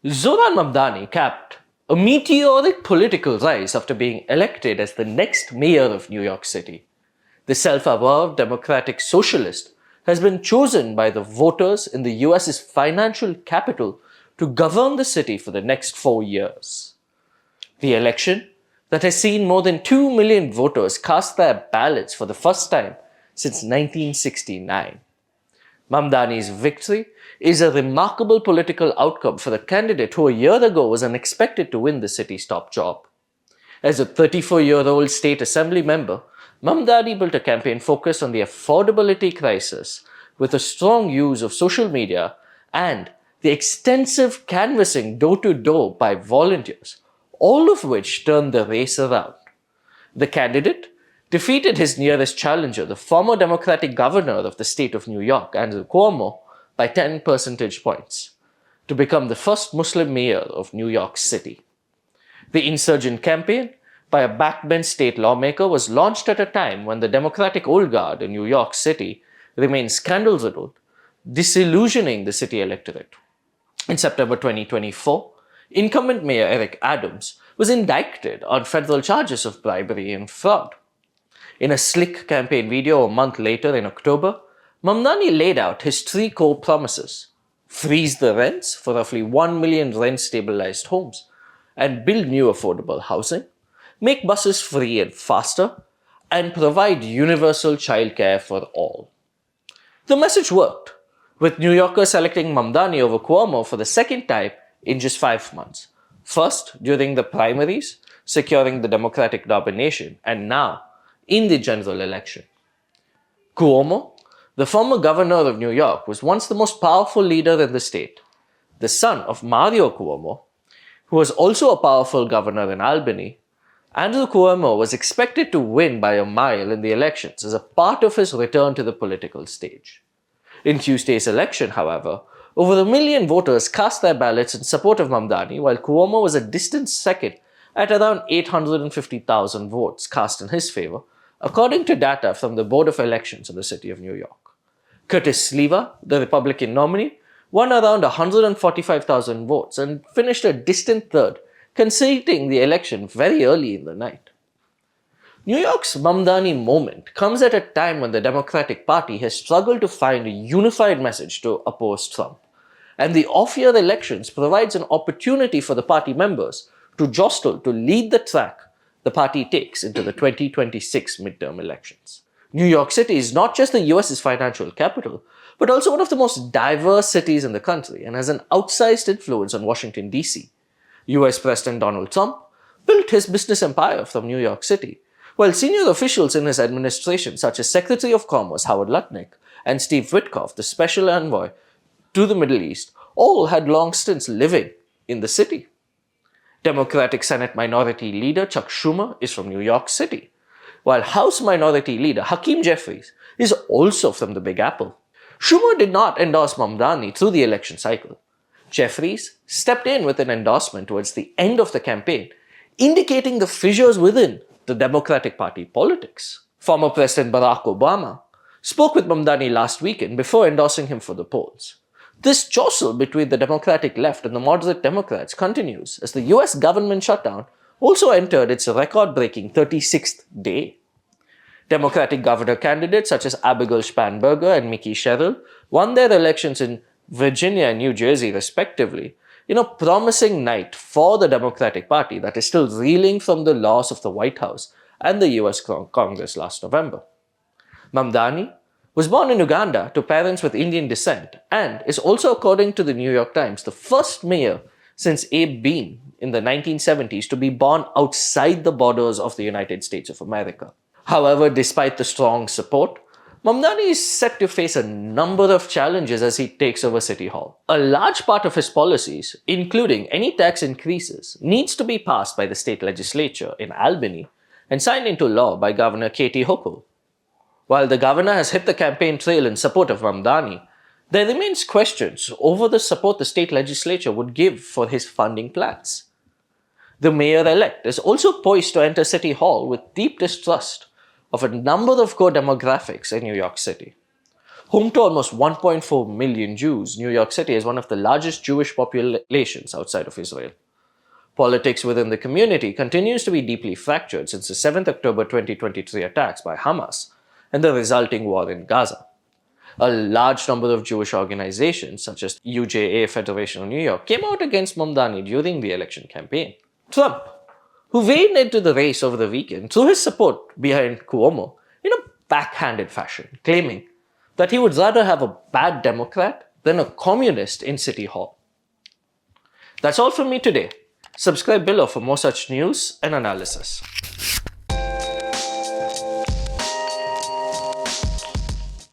Zohran Mandani capped a meteoric political rise after being elected as the next mayor of New York City. The self-avowed democratic socialist has been chosen by the voters in the US's financial capital to govern the city for the next 4 years. The election that has seen more than 2 million voters cast their ballots for the first time since 1969. Mamdani's victory is a remarkable political outcome for the candidate who a year ago was unexpected to win the city's top job. As a 34-year-old state assembly member, Mamdani built a campaign focused on the affordability crisis with a strong use of social media and the extensive canvassing door-to-door by volunteers, all of which turned the race around. The candidate defeated his nearest challenger, the former Democratic governor of the state of New York, Andrew Cuomo, by 10 percentage points, to become the first Muslim mayor of New York City. The insurgent campaign by a backbench state lawmaker was launched at a time when the Democratic old guard in New York City remained scandal-riddled, disillusioning the city electorate. In September 2024, incumbent Mayor Eric Adams was indicted on federal charges of bribery and fraud. In a slick campaign video a month later in October, Mamdani laid out his 3 core promises: freeze the rents for roughly 1 million rent-stabilized homes and build new affordable housing, make buses free and faster, and provide universal childcare for all. The message worked, with New Yorkers selecting Mamdani over Cuomo for the second time in just 5 months. First, during the primaries, securing the Democratic nomination, and now, in the general election. Cuomo, the former governor of New York, was once the most powerful leader in the state. The son of Mario Cuomo, who was also a powerful governor in Albany, Andrew Cuomo was expected to win by a mile in the elections as a part of his return to the political stage. In Tuesday's election, however, over 1 million voters cast their ballots in support of Mamdani, while Cuomo was a distant second at around 850,000 votes cast in his favor, according to data from the Board of Elections in the city of New York. Curtis Sliwa, the Republican nominee, won around 145,000 votes and finished a distant third, conceding the election very early in the night. New York's Mamdani moment comes at a time when the Democratic Party has struggled to find a unified message to oppose Trump, and the off-year elections provides an opportunity for the party members to jostle to lead the track the party takes into the 2026 midterm elections. New York City is not just the US's financial capital, but also one of the most diverse cities in the country and has an outsized influence on Washington, D.C. US President Donald Trump built his business empire from New York City, while senior officials in his administration, such as Secretary of Commerce Howard Lutnick and Steve Witkoff, the Special Envoy to the Middle East, all had long stints living in the city. Democratic Senate Minority Leader Chuck Schumer is from New York City, while House Minority Leader Hakeem Jeffries is also from the Big Apple. Schumer did not endorse Mamdani through the election cycle. Jeffries stepped in with an endorsement towards the end of the campaign, indicating the fissures within the Democratic Party politics. Former President Barack Obama spoke with Mamdani last weekend before endorsing him for the polls. This jostle between the Democratic left and the moderate Democrats continues as the US government shutdown also entered its record-breaking 36th day. Democratic governor candidates such as Abigail Spanberger and Mickey Sherrill won their elections in Virginia and New Jersey respectively in a promising night for the Democratic Party that is still reeling from the loss of the White House and the US Congress last November. Mamdani was born in Uganda to parents with Indian descent and is also, according to the New York Times, the first mayor since Abe Beame in the 1970s to be born outside the borders of the United States of America. However, despite the strong support, Mamdani is set to face a number of challenges as he takes over City Hall. A large part of his policies, including any tax increases, needs to be passed by the state legislature in Albany and signed into law by Governor Katie Hochul. While the governor has hit the campaign trail in support of Mamdani, there remains questions over the support the state legislature would give for his funding plans. The mayor-elect is also poised to enter City Hall with deep distrust of a number of core demographics in New York City. Home to almost 1.4 million Jews, New York City is one of the largest Jewish populations outside of Israel. Politics within the community continues to be deeply fractured since the 7th October 2023 attacks by Hamas and the resulting war in Gaza. A large number of Jewish organizations, such as UJA Federation of New York, came out against Mamdani during the election campaign. Trump, who waded into the race over the weekend, threw his support behind Cuomo in a backhanded fashion, claiming that he would rather have a bad Democrat than a communist in City Hall. That's all from me today. Subscribe below for more such news and analysis.